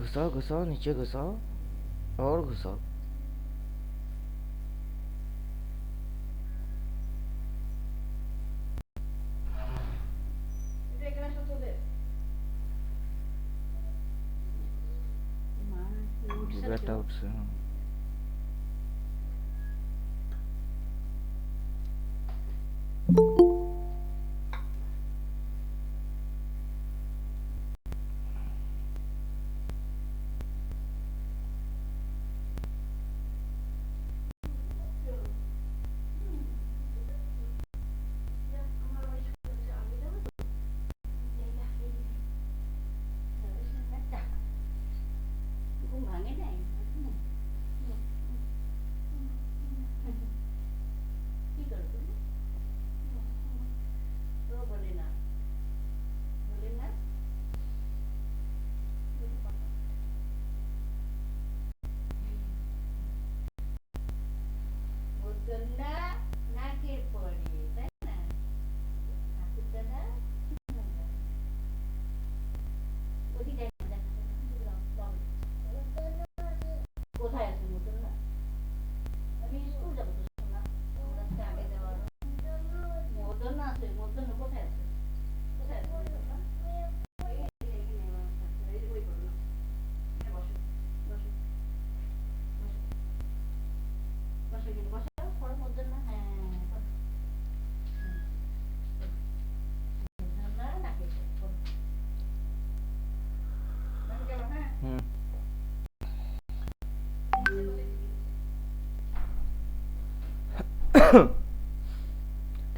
घुसाओ घुसाओ, नीचे घुसाओ और घुसाओ। Get out से। हाँ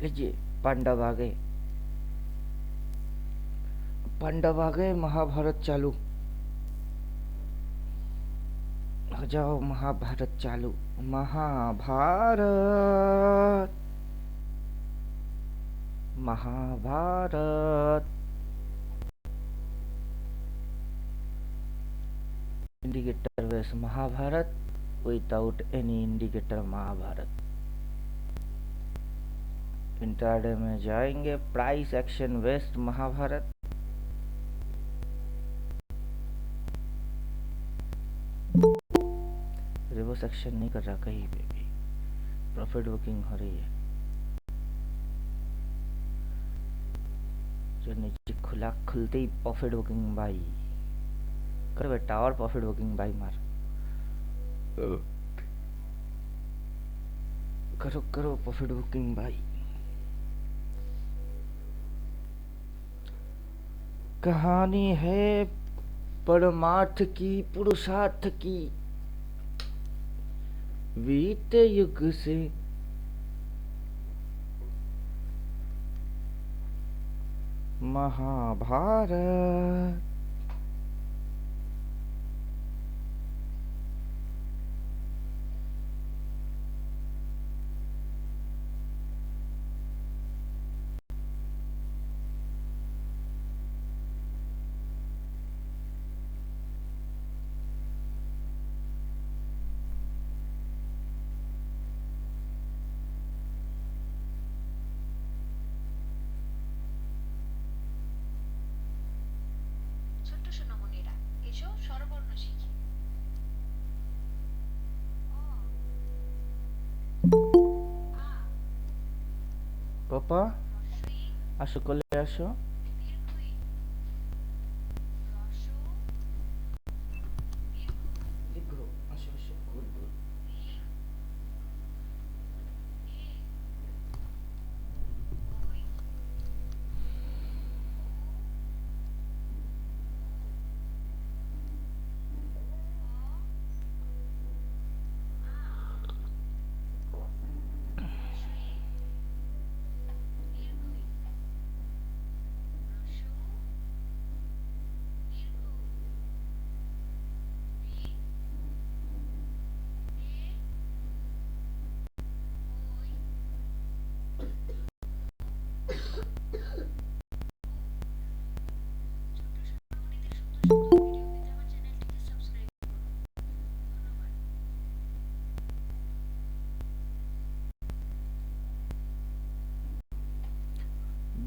लीजिए, पांडव आ गए, पांडव आ गए, महाभारत चालू। हो जाओ, महाभारत चालू। Mahabharat Mahabharat. Indicator waste Mahabharat, without any indicator Mahabharat. Intraday में जाएंगे, price action waste Mahabharat. Reverse action नहीं कर रहा कहीं पे भी, प्रॉफिट बुकिंग हो रही है। जो नीचे खुला, खुलते ही प्रॉफिट बुकिंग बाई कर बेटा, और प्रॉफिट बुकिंग बाई मार। करो करो प्रॉफिट बुकिंग बाई। कहानी है परमार्थ की, पुरुषार्थ की, बीते युग से महाभारत। पापा আসো, কোলে আসো।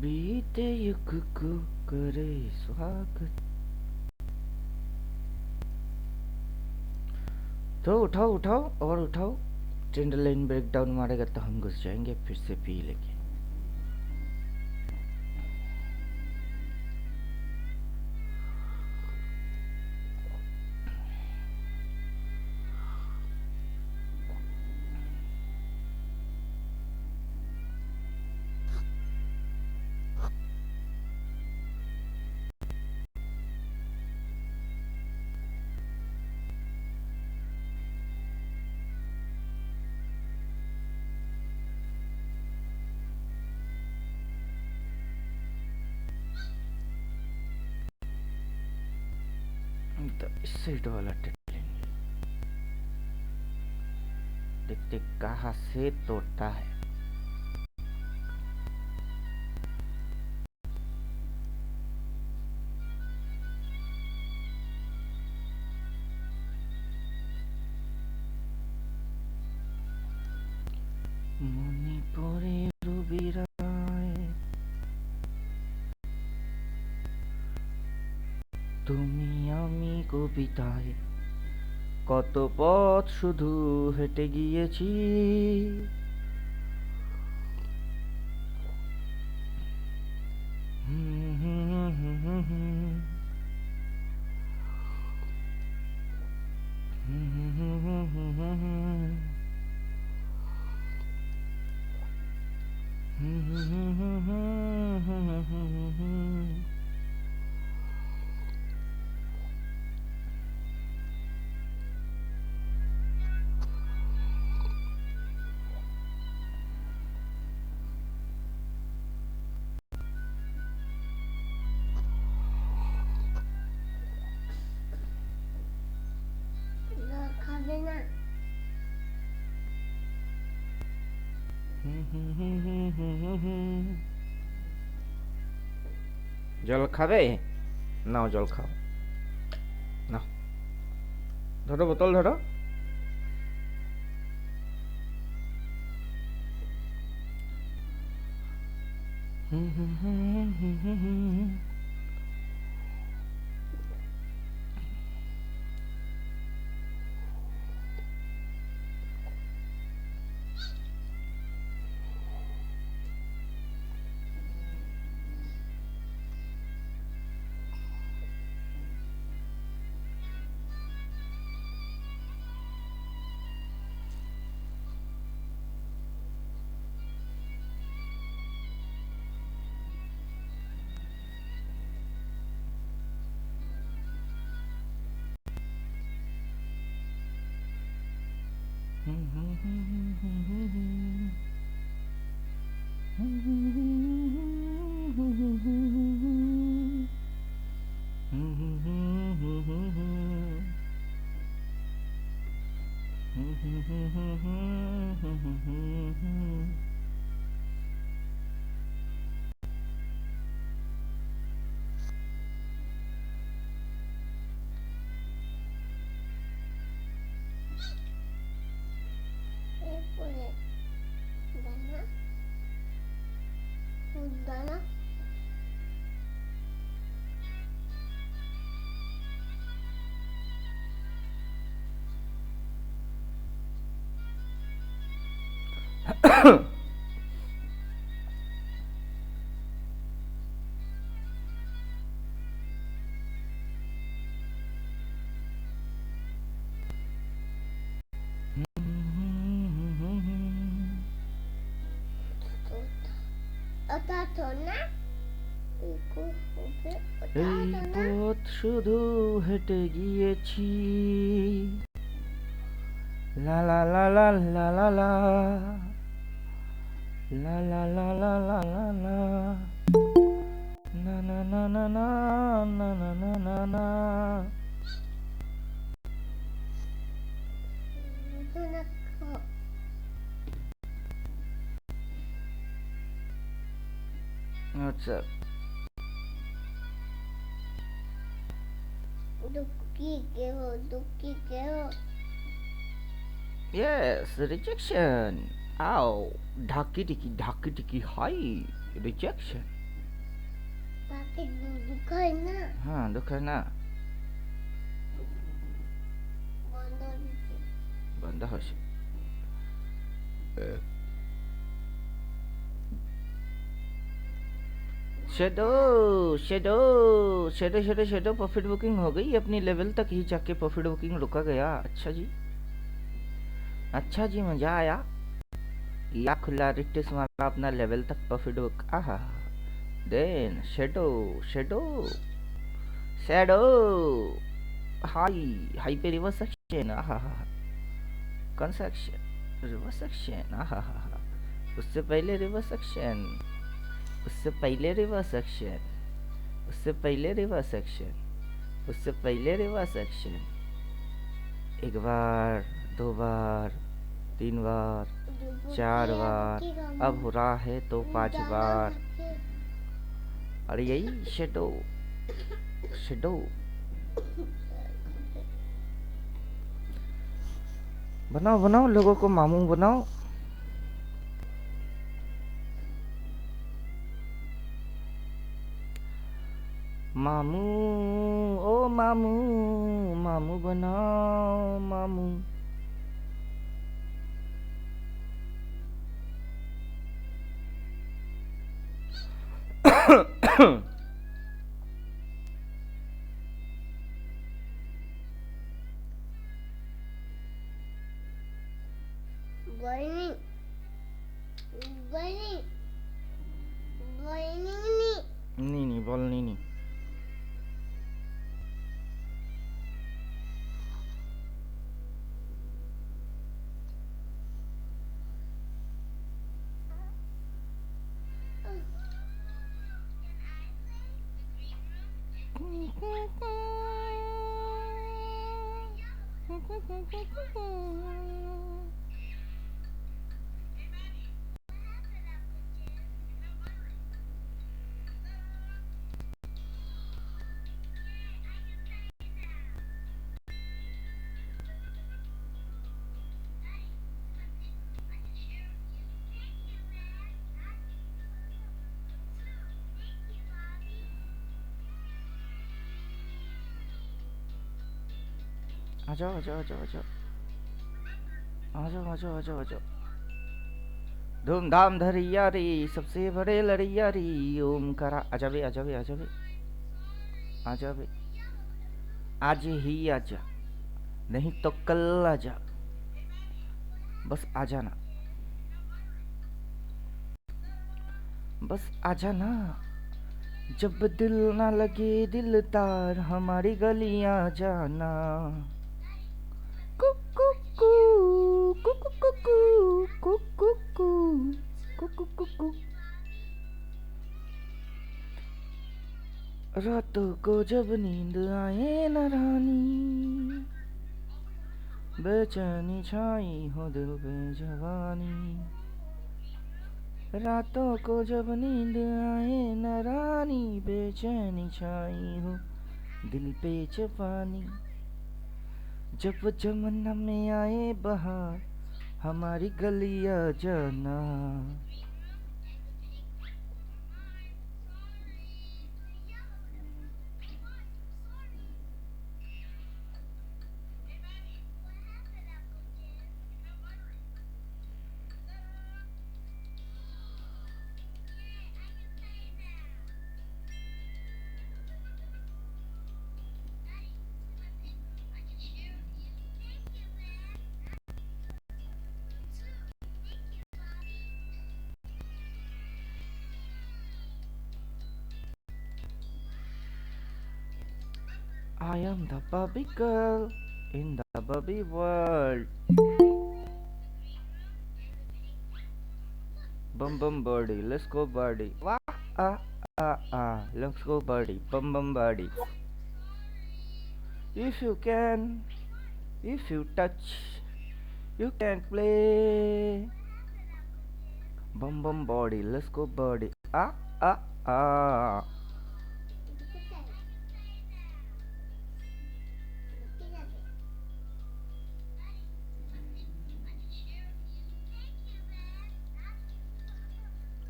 बीते युग को करे स्वागत। तो उठाओ उठाओ और उठाओ। ट्रेंड लाइन ब्रेक डाउन मारेगा तो हम घुस जाएंगे फिर से पी लेके। तो इस साइड वाला ट्रेंड लेंगे, देखते कहाँ से तोड़ता है। মণিপুরে রবিরায় তুমি আমি কবিতায় কত পথ শুধু হেঁটে গিয়েছি। খাবে না। জল খাবে? নাও জল খাও, নাও ধরো বোতল ধরো। এরপরে দানা দানা ওটা তো না ইকো হবে ওটা এই তো না পথ শুধু হেঁটে গিয়েছি, লা লা লা লা লা লা লা, লা লা লা লা লা লা লা, না না না না না না না না না না। দানা আচ্ছা দুঃখী কেহ yes rejection, আও ঢাকি টিকি হাই rejection। তাকে দুঃখ হয় না হ্যাঁ দুঃখ হয় না। বন্ধ দিচ্ছে दहश shadow shadow shadow shadow shadow profit booking हो गई अपनी लेवल तक ही जाके प्रॉफिट बुकिंग रुका गया। अच्छा जी मजा आया। या खुला रिट्टिस मारा अपना लेवल तक प्रॉफिट बुक। आहा then shadow shadow shadow high high पे रिवर्स सेक्शन। आहा कौन सा एक्शन रिवर्स सेक्शन। आहा उससे पहले रिवर्स सेक्शन उससे पहले रिवर्स एक्शन उससे पहले रिवर्स एक्शन उससे पहले रिवर्स एक्शन। एक बार दो बार तीन बार चार बार अब हो रहा है तो 5 बार। और यही शेडो शेडो बनाओ बनाओ लोगों को मामू बनाओ। मामू ओ मामू मामू बनाओ मामू। Burning. Burning. Burning. नहीं बोल नहीं आ जाओ आ जाओ आ जाओ आ जाओ आ जाओ आ जाओ आ जाओ आ जाओ। धूमधाम धरिया रे सबसे बड़े लड़िया रे ओम करा। आजा बे आजा बे आजा बे आजा बे आज ही आजा नहीं तो कल आजा बस आ जाना बस आ जाना। जब दिल ना लगे दिलदार हमारी गलियां जाना। कुकू कुकू कुकू कुकू कुकू कुकू। रातों को जब नींद आए न रानी बेचैनी छाई हो दिल पे जवानी। रातों को जब नींद आए न रानी बेचैनी छाई हो दिल पे जवानी। जब जमुना में आए बहार हमारी गलियां जाना। I am the Barbie girl in the Barbie world. Bum bum birdie, let's go birdie. Wah let's go birdie. Bum bum birdie. If you can, if you touch, you can play. Bum bum birdie, let's go birdie. Ah.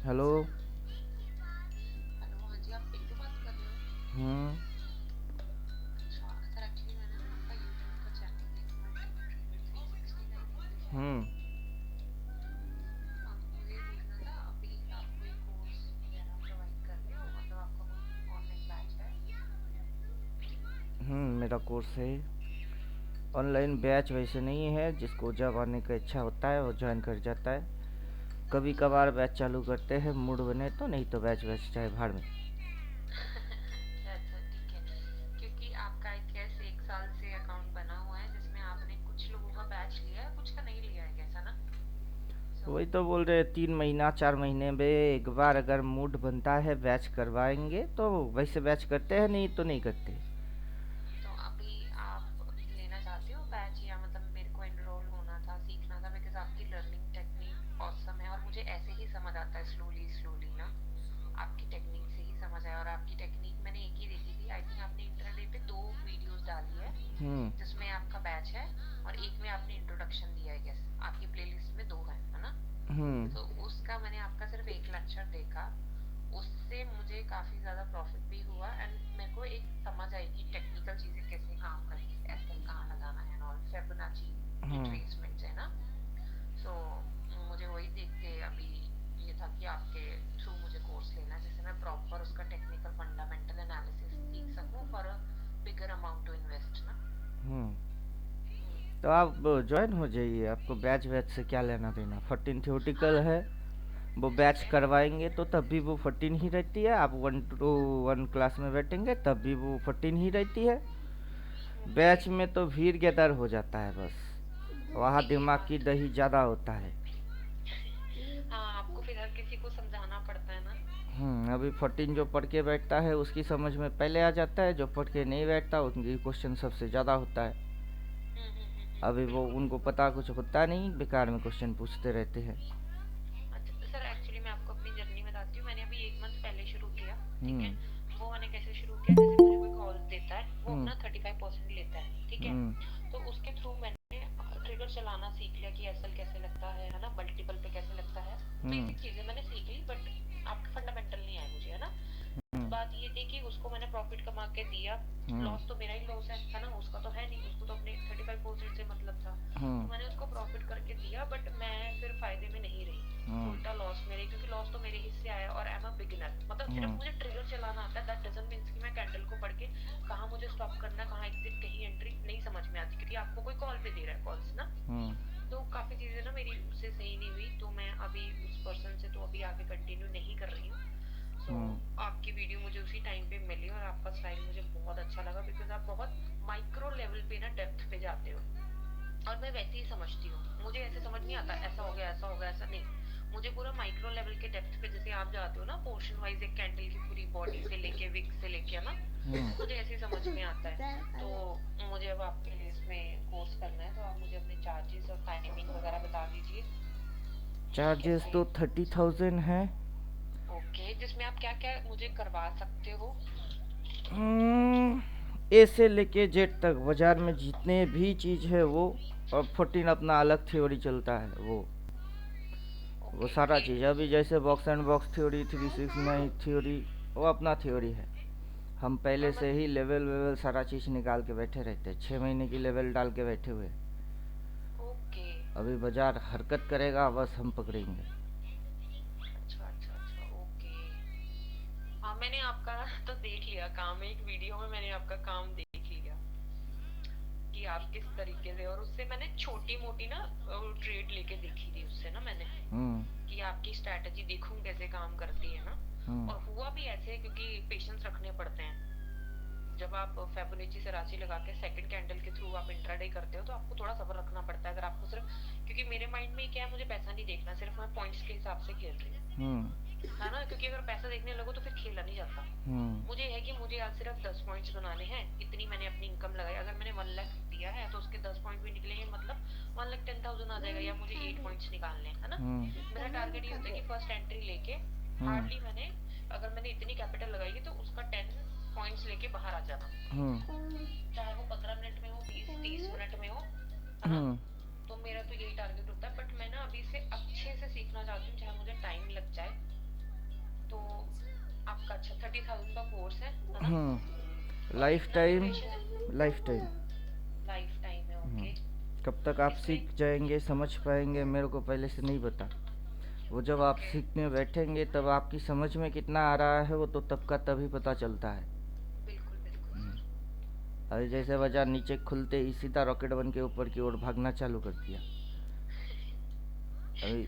Hello हाँ जी, आप पिंटू बात कर रहे हो? अच्छा, sir actually मैंने आपका YouTube का चैनल देखा है, 369 हम्म हाँ, मुझे ये पूछना था, अभी आप कोई कोर्स वगैरह प्रोवाइड कर रहे हो, मतलब आपका कोई ऑनलाइन बैच है? मेरा कोर्स है। ऑनलाइन बैच वैसे नहीं है, जिसको जब आने का इच्छा होता है वो ज्वाइन कर जाता है। कभी कभार बैच चालू करते हैं, मूड बने तो, नहीं तो बैच बैच चाहे भाड़ में। अच्छा अच्छा, ठीक है। क्योंकि आपका आई गेस 1 साल से अकाउंट बना हुआ है, जिसमें आपने कुछ लोगों का बैच लिया है, कुछ का नहीं लिया है, कैसा ना? सो वही तो बोल रहे, 3 महीना 4 महीने में एक बार अगर मूड बनता है बैच करवाएंगे तो वैसे बैच करते हैं, नहीं तो नहीं करते। तो अभी आप लेना चाहते हो बैच, या मतलब मेरे को एनरोल होना था, सीखना था, बिकॉज आपकी लर्निंग टेक्निक ऑसम है, और मुझे ऐसे ही समझ आता है स्लोली स्लोली ना। आपकी टेक्निक से ही समझ आया, और आपकी टेक्निक मैंने एक ही देखी थी, आई थिंक आपने इंटरडे पे 2 वीडियोस डाली है, हम्म जिसमें आपका बैच है, और एक में आपने इंट्रोडक्शन दिया है, गेस आपकी प्लेलिस्ट में 2 है ना? हम्म तो उसका मैंने आपका सिर्फ एक लेक्चर देखा, उससे मुझे काफी ज्यादा प्रॉफिट भी हुआ, एंड मेरे को एक समझ आई कि टेक्निकल चीजें कैसे काम करेंगी, एसएल कहाँ लगाना है, और फिबोनाची हम्म रिट्रेसमेंट है ना। सो मुझे वही देख के अभी ये था कि आपके थ्रू मुझे कोर्स लेना है, जिससे मैं प्रॉपर उसका टेक्निकल फंडामेंटल एनालिसिस सीख सकूं for a bigger amount to invest ना। हम्म हम्म, तो आप ज्वाइन हो जाइए, आपको बैच बैच से क्या लेना देना। 14 थ्योरेटिकल हाँ है, वो ठीक बैच है। करवाएंगे तो तब भी वो 14 ही रहती है। आप 1 to 1 क्लास में बैठेंगे तब भी वो 14 ही रहती है। ओके। बैच में तो भीड़ गदर हो जाता है बस, वहाँ ये दिमाग की बात दही ज़्यादा होता है। हाँ, आपको फिर हर किसी को समझाना पड़ता है ना। अभी 14 जो पढ़ के बैठता है उसकी समझ में पहले आ जाता है, जो पढ़ के नहीं बैठता उनकी क्वेश्चन सबसे ज़्यादा होता है। अभी वो बिल्कुल उनको बिल्कुल। पता कुछ होता नहीं, बेकार में क्वेश्चन पूछते रहते हैं। अच्छा सर, एक्चुअली मैं आपको अपनी जर्नी बताती हूँ, मैंने अभी 1 मंथ पहले शुरू किया। ठीक है। हम्म वो मैंने कैसे शुरू किया, जैसे मुझे कोई कॉल देता है, वो हम्म अपना 35% लेता है, ठीक है। हम्म तो उसके थ्रू मैंने ट्रिगर चलाना सीख लिया कि एसएल कैसे लगता है ना, मल्टीपल पे कैसे लगता है। हम्म बेसिक चीजें मैंने सीख ली, बट आपके फंडामेंटल नहीं आए मुझे, है ना। हम्म बात ये थी कि उसको मैंने प्रॉफिट कमा के दिया, हम्म लॉस तो मेरा ही लॉस है ना, उसका तो है नहीं, उसको तो अपने 35% से मतलब था। हम्म तो मैंने उसको प्रॉफिट करके दिया, बट मैं फिर फायदे में नहीं रही, हम्म उल्टा लॉस मेरे, क्योंकि लॉस तो मेरे हिस्से आया, और आई एम अ बिगिनर, मतलब सिर्फ हम्म मुझे ट्रिगर चलाना आता है, दैट डजंट मीन्स कि मैं कैंडल को पढ़ के कहाँ मुझे स्टॉप करना है, कहाँ एग्जिट, कहीं एंट्री नहीं समझ में आती, क्योंकि आपको कोई कॉल पे दे रहा है कॉल्स ना। हम्म तो काफी चीजें ना मेरी उससे सही नहीं हुई, तो मैं अभी उस पर्सन से तो अभी आगे कंटिन्यू नहीं कर रही हूँ। सो हम्म आपकी वीडियो मुझे उसी टाइम पे मिली, और आपका स्टाइल मुझे बहुत अच्छा लगा, बिकॉज आप बहुत माइक्रो लेवल पे ना डेप्थ पे जाते हो, और मैं वैसे ही समझती हूँ, मुझे ऐसे समझ नहीं आता ऐसा हो गया ऐसा हो गया ऐसा नहीं, मुझे पूरा माइक्रो लेवल के डेप्थ पे जैसे आप जाते हो ना, पोर्शन वाइज एक कैंडल की पूरी बॉडी से लेके विक से लेके, है ना। हम्म मुझे ऐसे ही समझ में आता है। तो मुझे अब आपके इसमें कोर्स करना है, तो आप मुझे अपने चार्जेस और टाइमिंग वगैरह बता दीजिए कि चार्जेस कैसे। तो 30,000 है। ओके, जिसमें आप क्या क्या मुझे करवा सकते हो? ए से लेके जेड तक बाजार में जितने भी चीज़ है वो, और 14 अपना अलग थ्योरी चलता है वो ओके सारा ए। चीज़ अभी जैसे box and box theory, 369 theory, वो अपना थ्योरी है। हम पहले और से मत ही लेवल वेवल सारा चीज़ निकाल के बैठे रहते हैं, 6 महीने की लेवल डाल के बैठे हुए। ओके। अभी बाजार हरकत करेगा, बस हम पकड़ेंगे। अच्छा अच्छा अच्छा, ओके। हाँ, मैंने आपका तो देख लिया काम, एक वीडियो में मैंने आपका काम देख लिया कि आप किस तरीके से, और उससे मैंने छोटी मोटी ना ट्रेड लेके देखी थी उससे ना मैंने, हम्म कि आपकी स्ट्रैटेजी देखूं कैसे काम करती है ना। हम्म और हुआ भी ऐसे, क्योंकि पेशेंस रखने पड़ते हैं। जब आप फेबोनाची से राशि लगा के सेकंड कैंडल के थ्रू आप इंट्राडे करते हो, तो आपको थोड़ा सब्र रखना पड़ता है, अगर आपको सिर्फ, क्योंकि मेरे माइंड में क्या है, मुझे पैसा नहीं देखना, सिर्फ मैं पॉइंट्स के हिसाब से खेल रही हूँ, हम्म है ना, क्योंकि अगर पैसा देखने लगो तो फिर खेला नहीं जाता। हम्म मुझे है कि मुझे आज सिर्फ 10 पॉइंट्स बनाने हैं, इतनी मैंने अपनी इनकम लगाई, अगर मैंने 1 लाख दिया है तो उसके 10 पॉइंट भी निकलेंगे, मतलब 1,10,000 आ जाएगा, या मुझे 8 पॉइंट्स निकालने हैं, है ना। हम्म मेरा टारगेट ये होता है कि फर्स्ट एंट्री लेके हम्म हार्डली मैंने, अगर मैंने इतनी कैपिटल लगाई है तो उसका 10 पॉइंट्स लेके बाहर आ जाना, हम्म चाहे वो 15 मिनट में हो, 20-30 मिनट में हो, है ना। हम्म तो मेरा तो यही टारगेट होता है, बट मैं ना अभी से अच्छे से सीखना चाहती हूँ, चाहे मुझे टाइम लग जाए। तो आपका अच्छा 30,000 का कोर्स है ना। और लाइफ कितना टाइम, ड्यूरेशन है? Life time. लाइफ टाइम है, हम्म ओके। कब तक आप सीख जाएंगे, समझ पाएंगे, मेरे को पहले से नहीं पता। वो जब आप ओके। सीखने बैठेंगे तब आपकी समझ में कितना आ रहा है वो तो तब का तभी पता चलता है। बिल्कुल बिल्कुल हम्म। सर। अरे जैसे बाजार नीचे खुलते ही सीधा रॉकेट बन के ऊपर की ओर भागना चालू कर दिया। अभी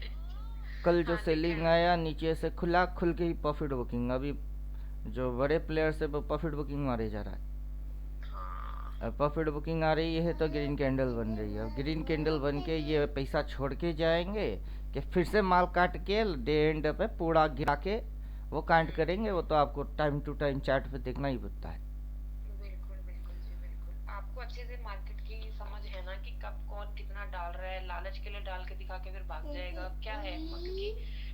कल जो हाँ देखा सेलिंग है मैंने। आया नीचे से खुला, खुल के ही प्रॉफिट बुकिंग। अभी जो बड़े प्लेयर्स है वो प्रॉफिट बुकिंग मारे जा रहा है। हाँ अब प्रॉफिट बुकिंग आ रही है तो ग्रीन कैंडल बन रही है। अब ग्रीन कैंडल बन के ये पैसा छोड़ के जाएंगे कि फिर से माल काट के डे एंड पे पूरा गिरा के वो कांट करेंगे। वो तो आपको टाइम टू टाइम चार्ट पे देखना ही पड़ता है। बिल्कुल बिल्कुल जी बिल्कुल। आपको अच्छे से मार्केट की समझ है ना कि कब कौन कितना डाल रहा है, लालच के लिए डाल के दिखा के फिर भाग जाएगा क्या है, क्योंकि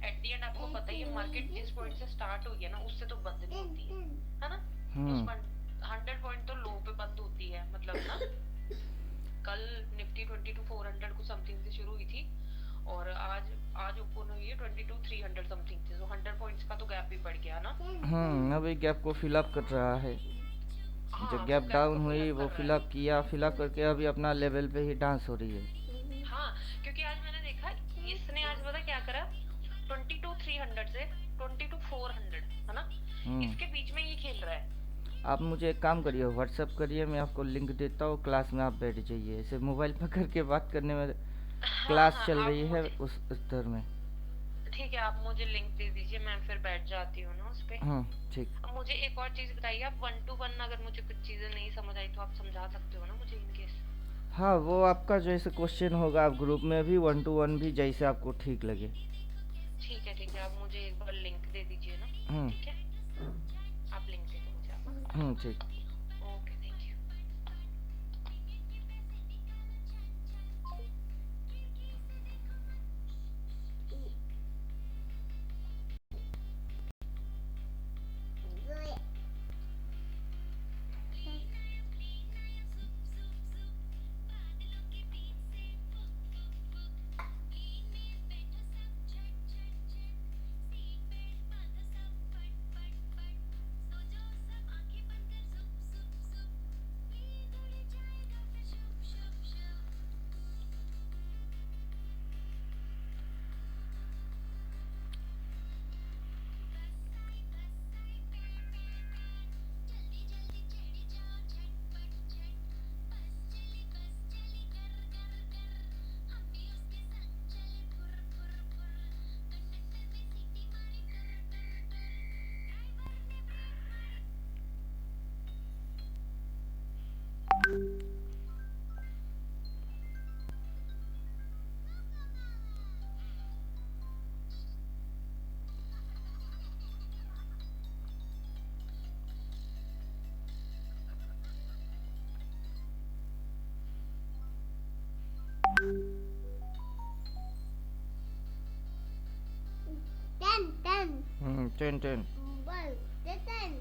एट दी एंड आपको पता ही है मार्केट जिस पॉइंट से स्टार्ट हुई है ना उससे तो बंद नहीं होती है ना। उस हम्म। पर 100 पॉइंट तो लो पे बंद होती है मतलब ना। कल निफ्टी 22,400 कुछ समथिंग से शुरू हुई थी और आज आज ओपन हुई है 22,300 समथिंग से, तो 100 पॉइंट्स का तो गैप भी पड़ गया ना। अभी गैप को फिलअप कर रहा है। जो हाँ वो गैप गैप को डाउन हुई फिलअप वो कर रहा है। फिलअप किया, फिलअप करके अभी अपना लेवल पे ही डांस हो रही है। हाँ क्योंकि आज मैंने देखा इसने आज पता क्या करा, 22,300 से 22,400 है ना, हम्म। इसके बीच में ये खेल रहा है। आप मुझे एक काम करिए, व्हाट्सअप करिए, मैं आपको लिंक देता हूँ, क्लास में आप बैठ जाइए। ऐसे मोबाइल पकड़ के बात करने में हाँ क्लास हाँ चल आप रही है मुझे, उस स्तर में। ठीक है आप मुझे लिंक दे दीजिए, मैं फिर बैठ जाती हूँ ना उस पे। ठीक। अब मुझे एक और चीज बताइए, आप 1 to 1 अगर मुझे कुछ चीजें नहीं समझ आई तो आप समझा सकते हो ना मुझे इन केस। हाँ, वो आपका जैसे क्वेश्चन होगा आप ग्रुप में भी 1 to 1 भी जैसे आपको ठीक लगे। ठीक है आप मुझे एक बार लिंक दे दीजिए ना। हम्म। ठीक है आप लिंक दे दो मुझे आप। ठीक। Okay thank you. Ten. 10 10। One. Ten.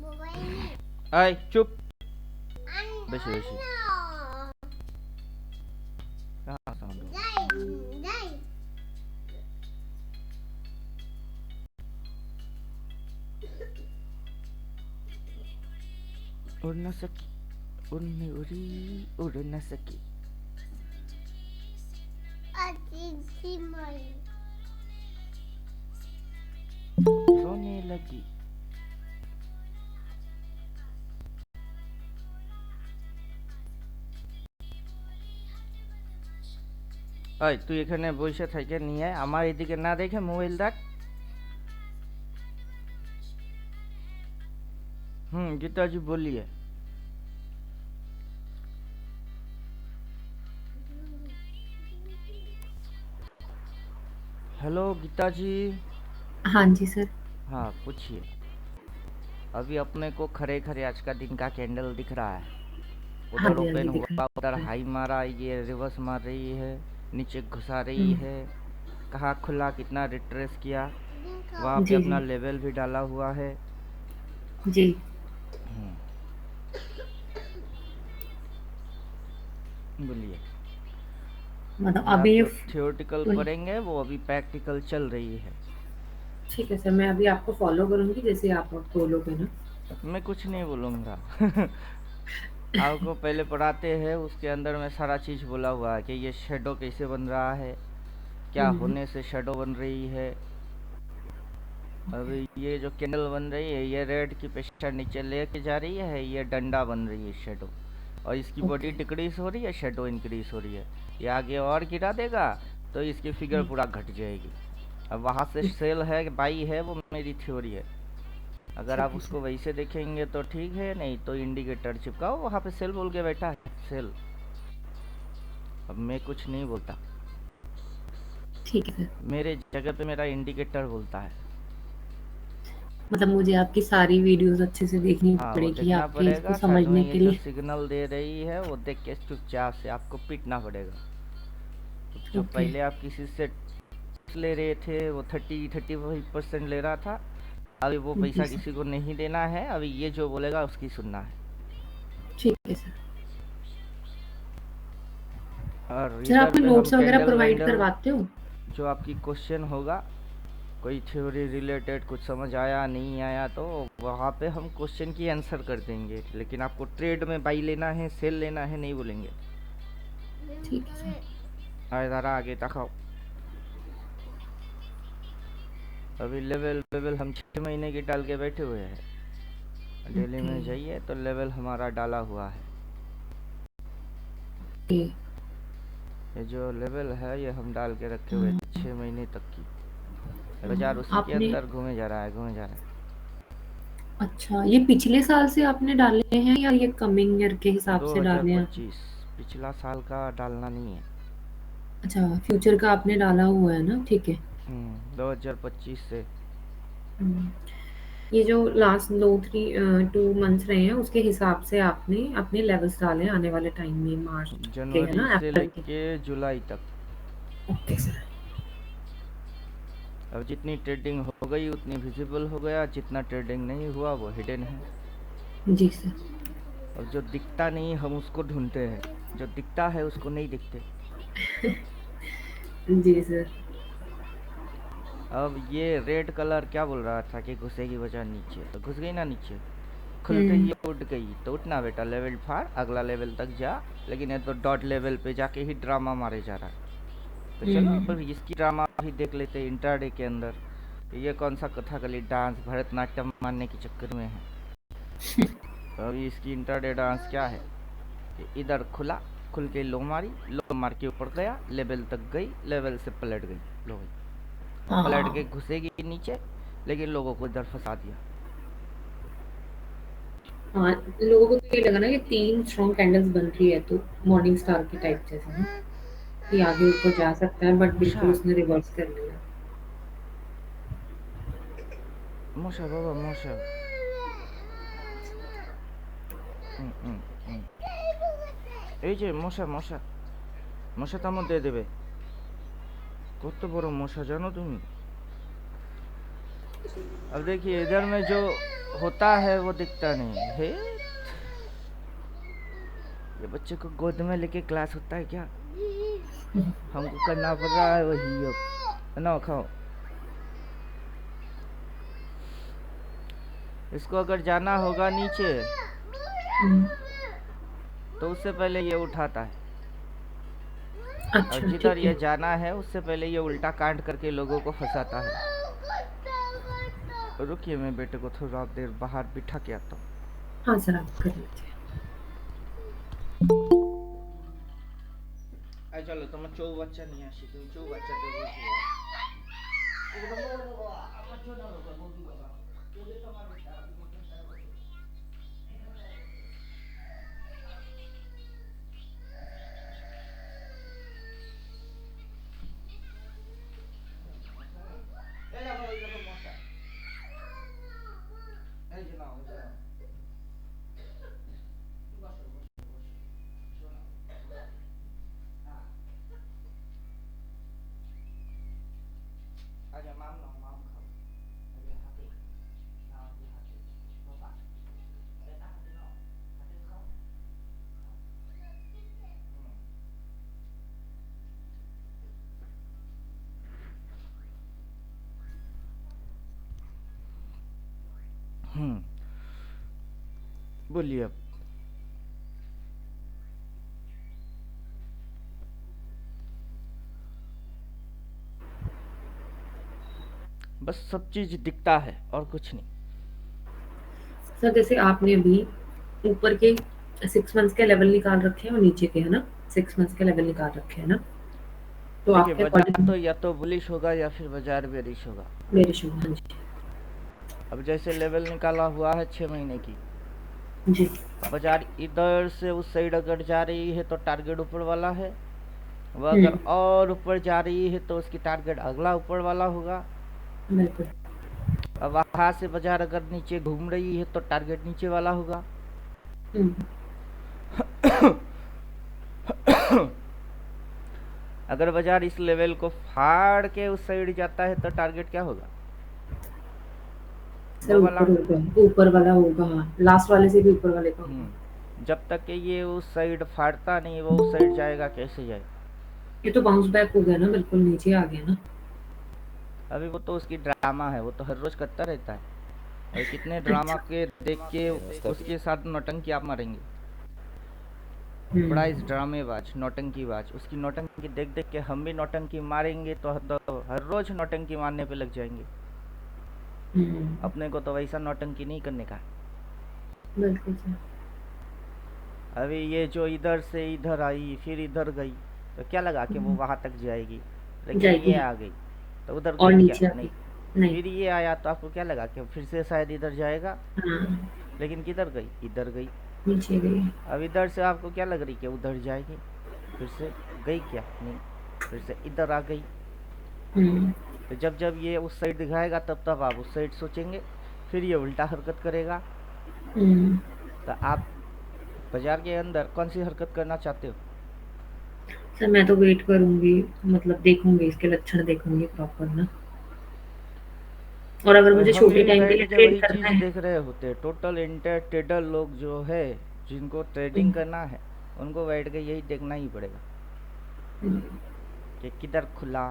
Boy. आय चुप। बैसे बैसे। Ano? कहाँ साउंड हो? Dai. उड़ न सकी, उड़ने उड़ी, उड़ न सकी। Ati Moy. रोने लगी। ওই তুই এখানে বসে থেকে নিয়ে আমার এদিকে না দেখে মোবাইল দেখ। गीताजी बोलिए। हेलो गीताजी। हाँ जी सर। हाँ पूछिए। अभी अपने को खरे खरे आज का दिन का कैंडल दिख रहा है। हाँ उधर जी, हाँ ओपन जी, दिख हुआ, उधर रहा है। हाई मारा, ये रिवर्स मार रही है, नीचे घुसा रही हम्म, है, कहाँ खुला, कितना रिट्रेस किया, वहाँ पे जी अपना जी लेवल भी डाला हुआ है। जी। हम्म, बोलिए। मतलब अभी आप अभी जो थियोरटिकल पढ़ेंगे वो अभी प्रैक्टिकल चल रही है। ठीक है सर, मैं अभी आपको फॉलो करूंगी जैसे आप बोलोगे ना। मैं कुछ नहीं बोलूँगा। आपको पहले पढ़ाते हैं, उसके अंदर में सारा चीज़ बोला हुआ है कि ये शेडो कैसे बन रहा है, क्या हम्म, होने से शेडो बन रही है। अभी ये जो कैंडल बन रही है, ये रेड की पेशा नीचे लेके जा रही है, ये डंडा बन रही है शेडो, और इसकी बॉडी ओके। डिक्रीज हो रही है, शेडो इंक्रीज हो रही है। ये आगे और गिरा देगा तो इसकी फिगर पूरा घट जाएगी। अब वहाँ से सेल है बाई है, वो मेरी थ्योरी है। अगर ठीक आप है उसको सर। वैसे देखेंगे तो ठीक है, नहीं तो इंडिकेटर चिपकाओ, वहाँ पे सेल बोल के बैठा है, सेल। अब मैं कुछ नहीं बोलता, ठीक है सर। मेरे जगह पे मेरा इंडिकेटर बोलता है। मतलब मुझे आपकी सारी वीडियोस अच्छे से देखनी हाँ वो पड़ेगी देखना आपके इसको पड़ेगा, साथ में समझने ये के जो लिए। सिग्नल दे रही है वो देख के चुपचाप से आपको पीटना पड़ेगा। तो जो ओके। पहले आप किसी से ले रहे थे वो 30-35% ले रहा था, अभी वो जी पैसा सर। किसी को नहीं देना है, अभी ये जो बोलेगा उसकी सुनना है। ठीक है सर। और सर आप इधर कोई पे हम नोट्स वगैरह कैंडल प्रोवाइड वैंडल, करवाते हो? जो आपकी क्वेश्चन होगा, कोई थ्योरी रिलेटेड कुछ समझ आया नहीं आया तो वहाँ पे हम क्वेश्चन की आंसर कर देंगे, लेकिन आपको ट्रेड में बाई लेना है, सेल लेना है, नहीं बोलेंगे। ठीक है सर। इधर आगे तकाओ। अभी लेवल लेवल हम 6 महीने की डाल के बैठे हुए हैं। डेली ओके में जाइए तो लेवल हमारा डाला हुआ है। ओके। ये जो लेवल है ये हम डाल के रखे हुए 6 महीने तक की। बाजार उसी के आपने अंदर घूमे जा रहा है, घूमे जा रहा है। अच्छा, ये पिछले साल से आपने डाले हैं या ये कमिंग ईयर के हिसाब से डाले हैं आपने? 2025 पिछला साल का डालना नहीं है। अच्छा, फ्यूचर का आपने डाला हुआ है ना, ठीक है। 2025 से। हम्म, ये जो लास्ट 2 मंथ्स रहे हैं उसके हिसाब से आपने अपने लेवल्स डाले हैं आने वाले टाइम में, मार्च के है जनवरी ना, से अप्रैल के। लेके जुलाई तक। Okay sir. अब जितनी ट्रेडिंग हो गई उतनी विजिबल हो गया, जितना ट्रेडिंग नहीं हुआ वो हिडन है। जी सर। और जो दिखता नहीं हम उसको ढूंढते हैं, जो दिखता है उसको नहीं दिखते। जी सर। अब ये रेड कलर क्या बोल रहा था कि घुसेगी वजह नीचे, तो घुस गई ना नीचे, खुलते ही हम्म, ये उठ गई, तो उठना बेटा, लेवल फाड़, अगला लेवल तक जा। लेकिन ये तो डॉट लेवल पे जाके ही ड्रामा मारे जा रहा है। तो चलो हम्म, अब इसकी ड्रामा भी देख लेते इंट्राडे के अंदर। ये कौन सा कथकली डांस भरतनाट्यम मारने के चक्कर में है। तो अभी इसकी इंट्राडे डांस क्या है कि इधर खुला, खुल के लो मारी, लो मार के ऊपर गया, लेवल तक गई, लेवल से पलट गई, लो गई, पलट के हाँ घुसेगी नीचे, लेकिन लोगों को इधर फंसा दिया। हाँ, लोगों को तो ये लगा ना कि 3 स्ट्रॉन्ग कैंडल्स बन रही है तो मॉर्निंग स्टार के टाइप जैसे ना, कि आगे ऊपर जा सकता है, बट बिल्कुल मोशा, उसने रिवर्स कर लिया। मोशा बाबा मोशा। এই যে মশা মশা, মশা তামো দিয়ে দেবে। কত বড় মশা জানো তুমি। अब देखिए इधर में जो होता है वो दिखता नहीं है। ये बच्चे को गोद में लेके क्लास होता है क्या, हमको करना पड़ रहा है वही। अब ना खाओ। इसको अगर जाना होगा नीचे हम्म, तो उससे पहले ये उठाता है, और अच्छा जिधर ठीक ये है। जाना है उससे पहले ये उल्टा कांड करके लोगों को फंसाता है। रुकिए मैं बेटे को थोड़ा देर बाहर बिठा के आता हूँ। हाँ सर, आप कर लीजिए। आ চলো তোমার চৌবাচ্চা নিয়ে আসি, তুমি চৌবাচ্চাতে বসে আমার ছোট বাবা বৌদি বাবা তোদের তোমার এই দেখো ওই দেখো মশা, এই যে নাও এটা নাও। বসো বসো বসো শোনো, হ্যাঁ আগে মাম নাও, মাম খাও আগে হাতে নাও, আগে হাতে বাবা এটা হাতে নাও, হাতে খাও। बोलिए अब। बस सब चीज दिखता है और कुछ नहीं। सर जैसे आपने अभी ऊपर के 6 मंथ्स के लेवल निकाल रखे हैं और नीचे के, है ना, 6 मंथ्स के लेवल निकाल रखे हैं ना, तो देखिए आपके बाजार अकॉर्डिंग तो या तो बुलिश होगा या फिर बाजार बेरिश होगा। मेरे शुभ, हाँ जी अब जैसे लेवल निकाला हुआ है 6 महीने की, जी बाजार इधर से उस साइड अगर जा रही है तो टारगेट ऊपर वाला है, वह अगर और ऊपर जा रही है तो उसकी टारगेट अगला ऊपर वाला होगा। बिल्कुल। अब वहां से बाजार अगर नीचे घूम रही है तो टारगेट नीचे वाला होगा। अगर बाजार इस लेवल को फाड़ के उस साइड जाता है तो टारगेट क्या होगा? सर ऊपर वाला होगा, लास्ट वाले से भी ऊपर वाले का होगा। जब तक कि ये उस साइड फाड़ता नहीं, वो उस साइड जाएगा कैसे जाएगा? ये तो बाउंस बैक हो गया ना, बिल्कुल नीचे आ गया ना। अभी वो तो उसकी ड्रामा है, वो तो हर रोज करता रहता है। और कितने ड्रामा के देख के उसके साथ नौटंकी आप मारेंगे। बड़ा इस ड्रामेबाज नौटंकीबाज, उसकी नौटंकी देख देख के हम भी नौटंकी मारेंगे तो हर रोज नौटंकी मारने पे लग जाएंगे। अपने को तो वैसा नौटंकी नहीं करने का। बिल्कुल सर। अभी ये जो इधर से इधर आई फिर इधर गई तो क्या लगा कि वो वहां तक जाएगी, लेकिन ये आ गई तो उधर गई क्या? नहीं। फिर ये आया तो आपको क्या लगा कि फिर से शायद इधर जाएगा, लेकिन किधर गई? इधर गई, नीचे गई। अब इधर से आपको क्या लग रही कि उधर जाएगी, फिर से गई क्या? नहीं, फिर से इधर आ गई। तो जब जब ये उस साइड दिखाएगा तब तब आप उस साइड सोचेंगे, फिर ये उल्टा हरकत करेगा। तो आप बाजार के अंदर कौन सी हरकत करना चाहते हो? सर मैं तो वेट करूंगी, मतलब देखूंगी, इसके लक्षण देखूंगी प्रॉपर ना। और अगर मुझे छोटे टाइम के लिए ट्रेड करना है, देख रहे होते टोटल इंटर ट्रेडर लोग जो है जिनको ट्रेडिंग करना है उनको बैठ के यही देखना ही पड़ेगा कि किधर खुला,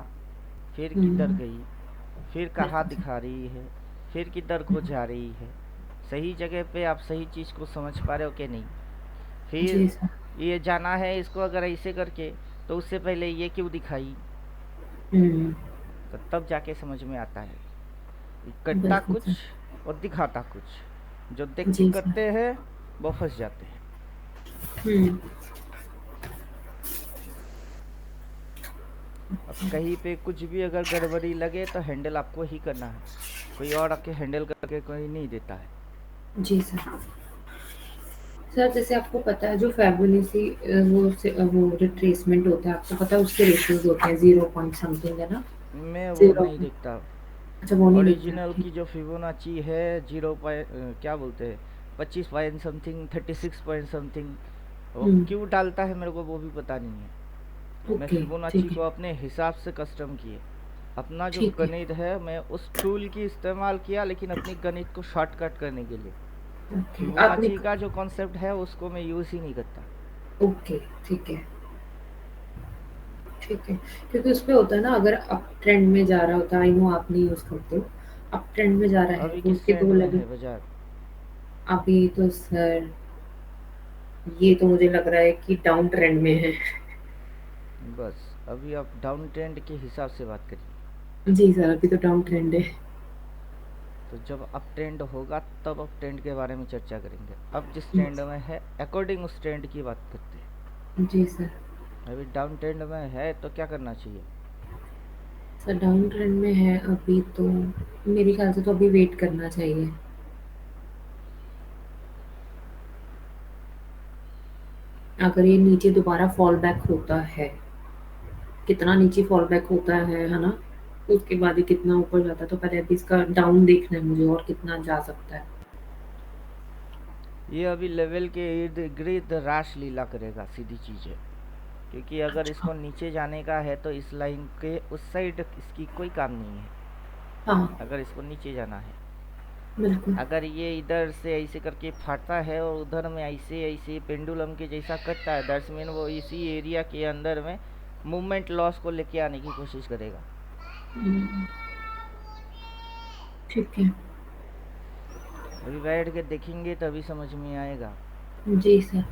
फिर किधर गई, फिर कहाँ दिखा रही है, फिर किधर को जा रही है, सही जगह पे आप सही चीज को समझ पा रहे हो कि नहीं। फिर ये जाना है इसको अगर ऐसे करके तो उससे पहले ये क्यों दिखाई, तो तब जाके समझ में आता है। करता कुछ और दिखाता कुछ, जो देख के करते हैं वो फंस जाते हैं। अब कहीं पे कुछ भी अगर गड़बड़ी लगे तो हैंडल आपको ही करना है, कोई और आके हैंडल करके कोई नहीं देता है। जी सर। सर जैसे आपको पता है जो फिबोनाची वो रिट्रेसमेंट होता है, आपको पता है उसके रेशियोज होते हैं 0 पॉइंट समथिंग, है ना? मैं वो नहीं देखता। अच्छा वो नहीं ओरिजिनल की जो फिबोनाची है 0 क्या बोलते हैं 25 पॉइंट समथिंग 36 पॉइंट समथिंग, वो क्यों डालता है मेरे को वो भी पता नहीं है। मैं फिबोनाची को अपने हिसाब से कस्टम किए, अपना जो गणित है मैं उस टूल की इस्तेमाल किया, लेकिन अपनी गणित को शॉर्टकट करने के लिए। फिबोनाची का जो कॉन्सेप्ट है उसको मैं यूज ही नहीं करता। ओके ठीक है ठीक है, क्योंकि उसपे होता है ना, अगर अप ट्रेंड में जा रहा होता है, आई नो आप नहीं यूज करते हो, अप ट्रेंड में जा रहा है तो उसके 2 लेवल बाजार। अभी तो सर ये तो मुझे लग रहा है कि डाउन ट्रेंड में है। बस अभी आप डाउन ट्रेंड के हिसाब से बात करिए। जी सर अभी तो डाउन ट्रेंड है। तो जब अप ट्रेंड होगा तब अप ट्रेंड के बारे में चर्चा करेंगे। अब जिस ट्रेंड में है अकॉर्डिंग उस ट्रेंड की बात करते हैं। जी सर। अभी डाउन ट्रेंड में है तो क्या करना चाहिए? सर डाउन ट्रेंड में है अभी तो मेरे ख्याल से तो अभी वेट करना चाहिए। अगर ये नीचे दोबारा फॉल बैक होता है, कितना नीचे फॉल बैक होता है ना, उसके बाद ही कितना ऊपर जाता है, तो पहले अभी इसका डाउन देखना है मुझे और कितना जा सकता है। ये अभी लेवल के इर्द गिर्द रास लीला करेगा, सीधी चीज है। क्योंकि अगर अच्छा। इसको नीचे जाने का है तो इस लाइन के उस साइड इसकी कोई काम नहीं है, हाँ अगर इसको नीचे जाना है। बिल्कुल। अगर ये इधर से ऐसे करके फाटता है और उधर में ऐसे ऐसे पेंडुलम के जैसा कटता है, दैट्स मीन वो इसी एरिया के अंदर में मूवमेंट लॉस को लेके आने की कोशिश करेगा। हम्म, ठीक है। अभी बैठ के देखेंगे तभी समझ में आएगा। जी सर।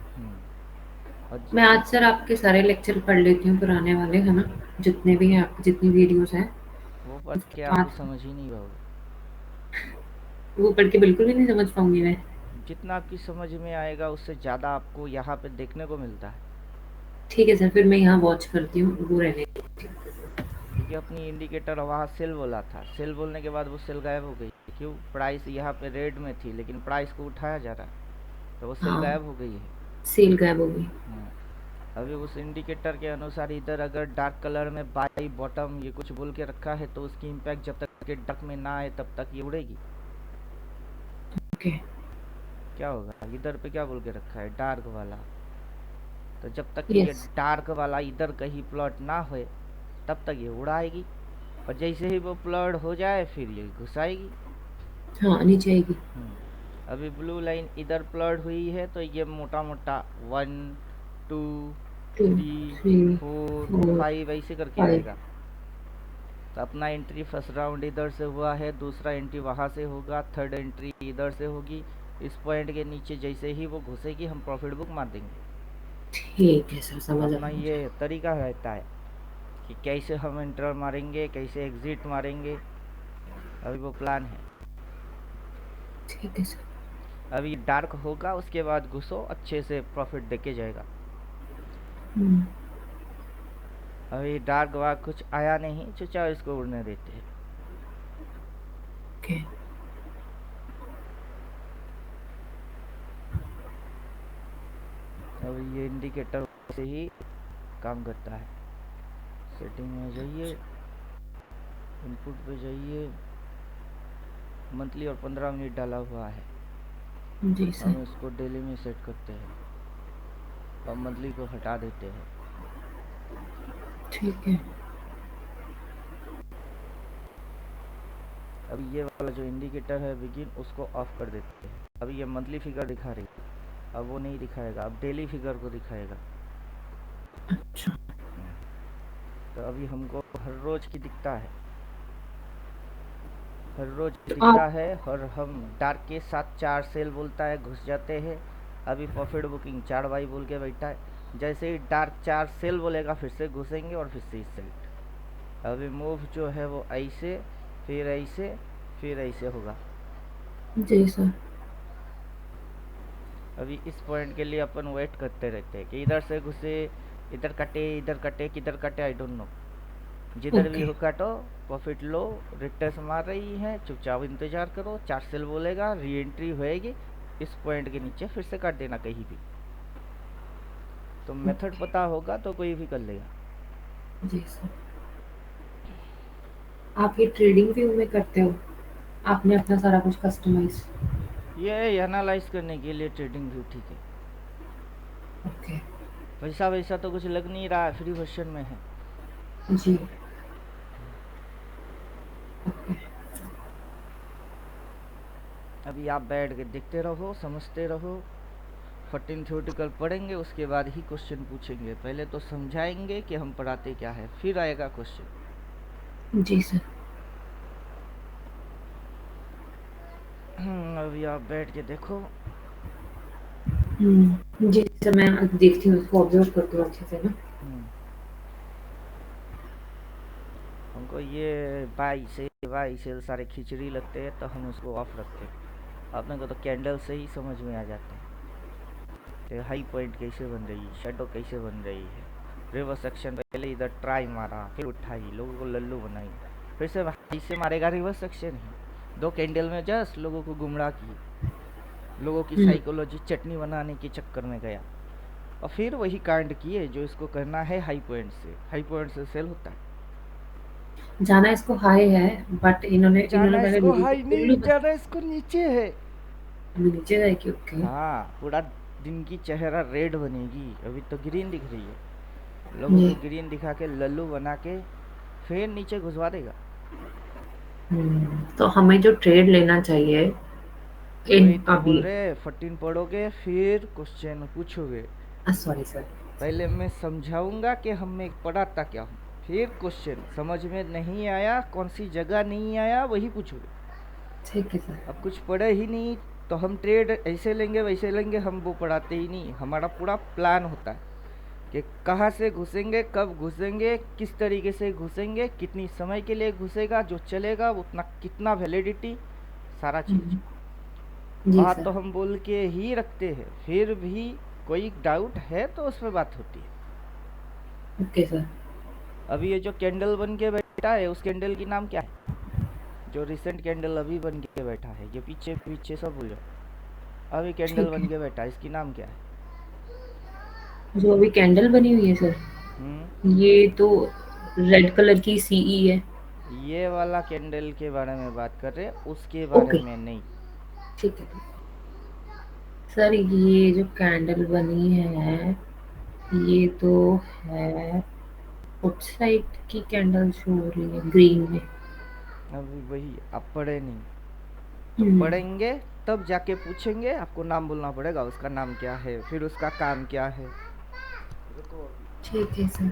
और मैं आज सर आपके सारे लेक्चर पढ़ लेती हूँ पुराने वाले, है ना, जितने भी हैं आपके, जितनी वीडियोस हैं। वो पढ़ उसके के आप कुछ बाद समझ ही नहीं पाओगे। वो पढ़ के बिल्कुल भी नहीं समझ पाऊंगी मैं। जितना आपकी समझ में आएगा उससे ज़्यादा आपको यहाँ पे देखने को मिलता है। ठीक है सर, फिर मैं यहाँ वॉच करती हूँ, वो रहने देती हूँ। क्योंकि अपनी इंडिकेटर वहाँ सेल बोला था, सेल बोलने के बाद वो सेल गायब हो गई। क्यों? प्राइस यहाँ पे रेड में थी लेकिन प्राइस को उठाया जा रहा है, तो वो सेल हाँ, गायब हो गई है। सेल गायब हो गई। अभी उस इंडिकेटर के अनुसार इधर अगर डार्क कलर में बाई बॉटम ये कुछ बोल के रखा है तो उसकी इम्पैक्ट जब तक के डार्क में ना आए तब तक ये उड़ेगी। ओके। क्या होगा? इधर पे क्या बोल के रखा है? डार्क वाला। तो जब तक कि ये यस। डार्क वाला इधर कहीं प्लॉट ना होए तब तक ये उड़ाएगी, और जैसे ही वो प्लॉट हो जाए फिर ये घुसाएगी। हाँ नीचे आएगी। अभी ब्लू लाइन इधर प्लॉट हुई है तो ये मोटा मोटा 1 2 2 3 3 4 4 5 ऐसे करके 5। आएगा। तो अपना एंट्री फर्स्ट राउंड इधर से हुआ है, दूसरा एंट्री वहाँ से होगा, थर्ड एंट्री इधर से होगी। इस पॉइंट के नीचे जैसे ही वो घुसेगी हम प्रॉफिट बुक मार देंगे। ठीक है सर, समझ आ अपना गया ये मुझे। तरीका रहता है कि कैसे हम एंटर मारेंगे, कैसे एग्जिट मारेंगे। अभी वो प्लान है। ठीक है सर। अभी डार्क होगा उसके बाद घुसो, अच्छे से प्रॉफिट देके जाएगा। हम्म, अभी डार्क वार्क कुछ आया नहीं, चुचा इसको उड़ने देते हैं। ओके। अभी ये इंडिकेटर से ही काम करता है। सेटिंग में जाइए, इनपुट पे जाइए, मंथली और 15 मिनट डाला हुआ है। जी सर। हम इसको डेली में सेट करते हैं और मंथली को हटा देते हैं। ठीक है। अभी ये वाला जो इंडिकेटर है बिगिन, उसको ऑफ कर देते हैं। अभी ये मंथली फिगर दिखा रही है, अब वो नहीं दिखाएगा, अब डेली फिगर को दिखाएगा। अच्छा। तो अभी हमको हर रोज की दिखता है, हर रोज तो दिखता आप है, और हम डार्क के साथ 4 सेल बोलता है, घुस जाते हैं। अभी प्रॉफिट बुकिंग 4 बाई बोल के बैठा है। जैसे ही डार्क 4 सेल बोलेगा फिर से घुसेंगे और फिर से इस साइड। अभी मूव जो है वो ऐसे, फिर ऐसे, फिर ऐसे होगा। जी सर। अभी इस पॉइंट के लिए अपन वेट करते रहते हैं कि इधर से घुसे, इधर कटे, किधर कटे, आई डोंट नो। जिधर भी ओके। हो काटो, प्रॉफिट लो, रिटर्स मार रही है, चुपचाप इंतजार करो, 4 सेल बोलेगा, री एंट्री होएगी, इस पॉइंट के नीचे फिर से काट देना कहीं भी। तो मेथड पता होगा तो कोई भी कर लेगा। जी सर। आप ये ट्रेडिंग व्यू में करते हो? आपने अपना सारा कुछ कस्टमाइज? ये एनालाइज करने के लिए ट्रेडिंग व्यू ठीक है। ओके। पैसा वैसा तो कुछ लग नहीं रहा है, फ्री वर्जन में है। जी। ओके। अभी आप बैठ के देखते रहो, समझते रहो। 14 थ्योरेटिकल पढ़ेंगे, उसके बाद ही क्वेश्चन पूछेंगे। पहले तो समझाएंगे कि हम पढ़ाते क्या है, फिर आएगा क्वेश्चन। जी सर। अभी आप बैठ के देखो। जी सर, मैं देखती हूँ, इसको ऑब्जर्व करती हूँ अच्छे से ना। हमको ये बाई सेल सारे खिचड़ी लगते हैं तो हम उसको ऑफ रखते हैं। अपने को तो कैंडल से ही समझ में आ जाता है कि हाई पॉइंट कैसे बन रही है, शेडो कैसे बन रही है, रिवर्स सेक्शन पहले इधर ट्राई मारा, फिर उठाई, लोगों को लल्लू बनाई, फिर से हाई से मारेगा रिवर्स सेक्शन ही। 2 कैंडल में जस्ट लोगों को गुमराह किए, लोगों की साइकोलॉजी चटनी बनाने के चक्कर में गया, और फिर वही कांड किए जो इसको करना है हाई पॉइंट से। हाई पॉइंट से सेल होता है। जाना इसको हाई है, बट इन्होंने जाना पहले इसको लोगों हाई को नहीं, उल्लू जाना इसको नीचे है। अभी नीचे जाए कि ओके। हाँ, पूरा दिन की चेहरा रेड बनेगी, अभी तो ग्रीन दिख रही है, लोगों जी। को ग्रीन दिखा के लल्लू बना के फिर नीचे घुसवा देगा। तो हमें जो ट्रेड लेना चाहिए इन वही तो बोल अभी, रहे, 14 पढ़ोगे फिर क्वेश्चन पूछोगे। सॉरी सर, पहले मैं समझाऊंगा कि हमें पढ़ाता क्या हूँ, फिर क्वेश्चन समझ में नहीं आया, कौन सी जगह नहीं आया, वही पूछोगे। ठीक है सर। अब कुछ पढ़े ही नहीं तो हम ट्रेड ऐसे लेंगे वैसे लेंगे, हम वो पढ़ाते ही नहीं। हमारा पूरा प्लान होता है कि कहाँ से घुसेंगे, कब घुसेंगे, किस तरीके से घुसेंगे, कितनी समय के लिए घुसेगा, जो चलेगा उतना, कितना वैलिडिटी, सारा चीज़। जी बात तो सर। हम बोल के ही रखते हैं, फिर भी कोई डाउट है तो उसमें बात होती है। Okay sir. अभी ये जो कैंडल बन के बैठा है, उस कैंडल की नाम क्या है? जो रिसेंट कैंडल अभी बन के बैठा है, ये पीछे पीछे सब बोलो, अभी कैंडल ठीक बन है। के बैठा है, इसकी नाम क्या है? जो अभी कैंडल बनी हुई है सर, ये तो रेड कलर की सीई है। ये वाला कैंडल के बारे में बात कर रहे हैं, उसके बारे ओके, में नहीं। ठीक है सर। ये जो कैंडल बनी है, ये तो है आउटसाइड की कैंडल शो हो रही है ग्रीन में। अभी वही आप पढ़े नहीं, तो हम्म, पढ़ेंगे तब जाके पूछेंगे, आपको नाम बोलना पड़ेगा, उसका नाम क्या है, फिर उसका काम क्या है। ठीक है सर।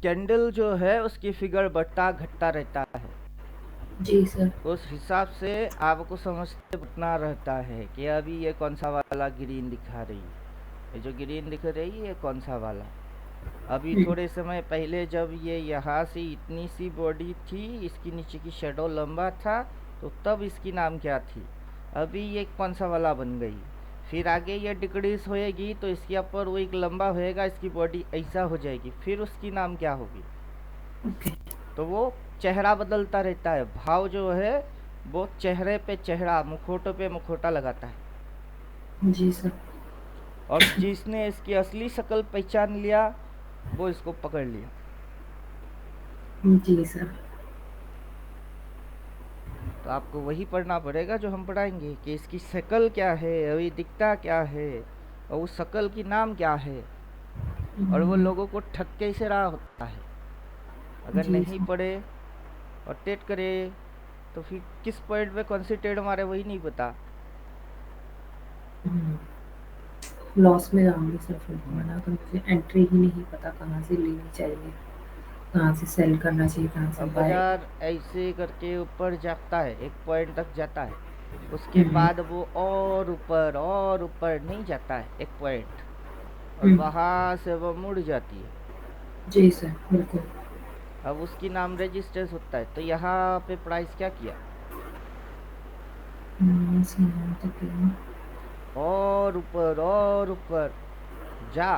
कैंडल जो है उसकी फिगर बढ़ता घटता रहता है, जी सर। उस हिसाब से आपको समझते उतना रहता है कि अभी ये कौन सा वाला ग्रीन दिखा रही है, ये जो ग्रीन दिख रही है ये कौन सा वाला। अभी थोड़े समय पहले जब ये यहाँ से इतनी सी बॉडी थी, इसकी नीचे की शेडो लंबा था, तो तब इसकी नाम क्या थी। अभी ये कौन सा वाला बन गई, फिर आगे ये डिक्रीज होएगी तो इसके ऊपर वो एक लंबा होएगा, इसकी बॉडी ऐसा हो जाएगी, फिर उसकी नाम क्या होगी। ओके। तो वो चेहरा बदलता रहता है, भाव जो है वो चेहरे पे चेहरा, मुखौटों पे मुखौटा लगाता है। जी सर। और जिसने इसकी असली शक्ल पहचान लिया वो इसको पकड़ लिया। जी सर। तो आपको वही पढ़ना पड़ेगा जो हम पढ़ाएंगे कि इसकी शक्ल क्या है, अभी दिखता क्या है, और उस शक्ल की नाम क्या है, और वो लोगों को ठग कैसे रहा होता है। अगर जी नहीं सर। पढ़े और टेट करे तो फिर किस पॉइंट पे कौन सी टेट मारे वही नहीं पता। लॉस में जाऊंगी सर फिर वरना, तो मुझे एंट्री ही नहीं पता कहाँ से लेनी चाहिए, कहाँ से सेल करना चाहिए, कहाँ से अब बाय। बाजार ऐसे करके ऊपर जाता है, एक पॉइंट तक जाता है, उसके बाद वो और ऊपर नहीं जाता है, एक पॉइंट, और वहाँ से वो मुड़ जाती है। जी सर बिल्कुल। अब उसकी नाम रेजिस्टेंस होता है। तो यहाँ पे प्राइस क्या किया, और ऊपर जा।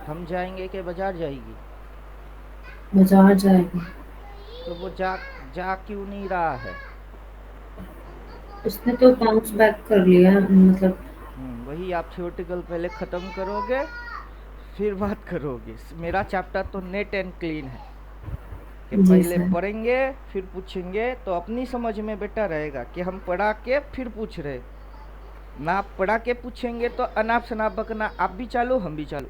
हम जाएंगे कि बाजार जाएगी, बाजार जाएगी। तो वो जा क्यों नहीं रहा है। उसने तो बाउंस बैक कर लिया, मतलब वही आप थियोरेटिकल पहले ख़त्म करोगे फिर बात करोगे। मेरा चैप्टर तो नेट एंड क्लीन है कि जी पहले सर। पढ़ेंगे फिर पूछेंगे, तो अपनी समझ में बेटा रहेगा कि हम पढ़ा के फिर पूछ रहे, ना पढ़ा के पूछेंगे तो अनाप शनाप बकना, आप भी चालू हम भी चालू,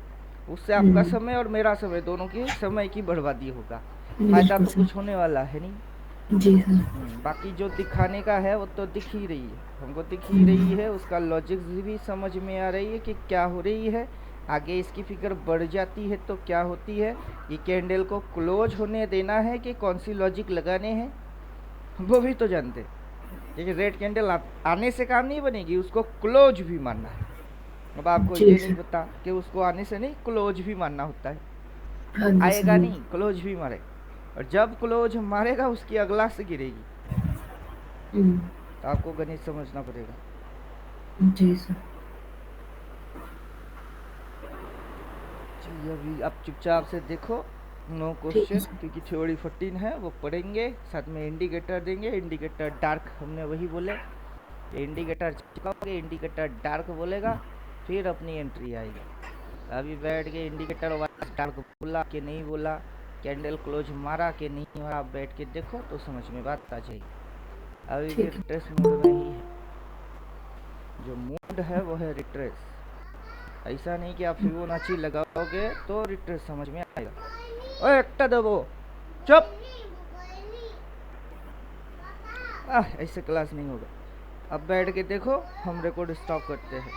उससे आपका समय और मेरा समय दोनों की समय की बर्बादी होगा, फायदा बिल्कुल तो सर। कुछ होने वाला है नहीं। जी सर। बाकी जो दिखाने का है वो तो दिख ही रही है, हमको दिख ही रही है, उसका लॉजिक्स भी समझ में आ रही है कि क्या हो रही है, आगे इसकी फिगर बढ़ जाती है तो क्या होती है, ये कैंडल को क्लोज होने देना है कि कौन सी लॉजिक लगाने हैं, वो भी तो जानते हैं। देखिए रेड कैंडल आने से काम नहीं बनेगी, उसको क्लोज भी मानना है। अब आपको जी ये सर। नहीं पता कि उसको आने से नहीं, क्लोज भी मानना होता है। हाँ जी आएगा सर। नहीं, क्लोज भी मारे, और जब क्लोज मारेगा उसकी अगला से गिरेगी। हम्म, तो आपको गणित समझना पड़ेगा। जी सर। चलिए अभी आप चुपचाप से देखो, नो ठीक है क्वेश्चन, सर। क्योंकि थ्योरी 14 है वो पढ़ेंगे, साथ में इंडिकेटर देंगे। इंडिकेटर डार्क हमने वही बोले, ये इंडिकेटर चिपकाओगे, इंडिकेटर डार्क बोलेगा, फिर अपनी एंट्री आएगी। अभी बैठ के इंडिकेटर डार्क बोला कि नहीं बोला, कैंडल क्लोज मारा कि नहीं मारा, आप बैठ के देखो तो समझ में बात आ जाएगी। अभी भी ठीक है। रिट्रेस मोड में ही है, जो मोड है वो है रिट्रेस। ऐसा नहीं कि आप फिबोनाची लगाओगे तो रिट्रेस समझ में आएगा। ओए एकटा दबो, चुप। ऐसे क्लास नहीं होगा। अब बैठ के देखो, हम रिकॉर्ड स्टॉप करते हैं।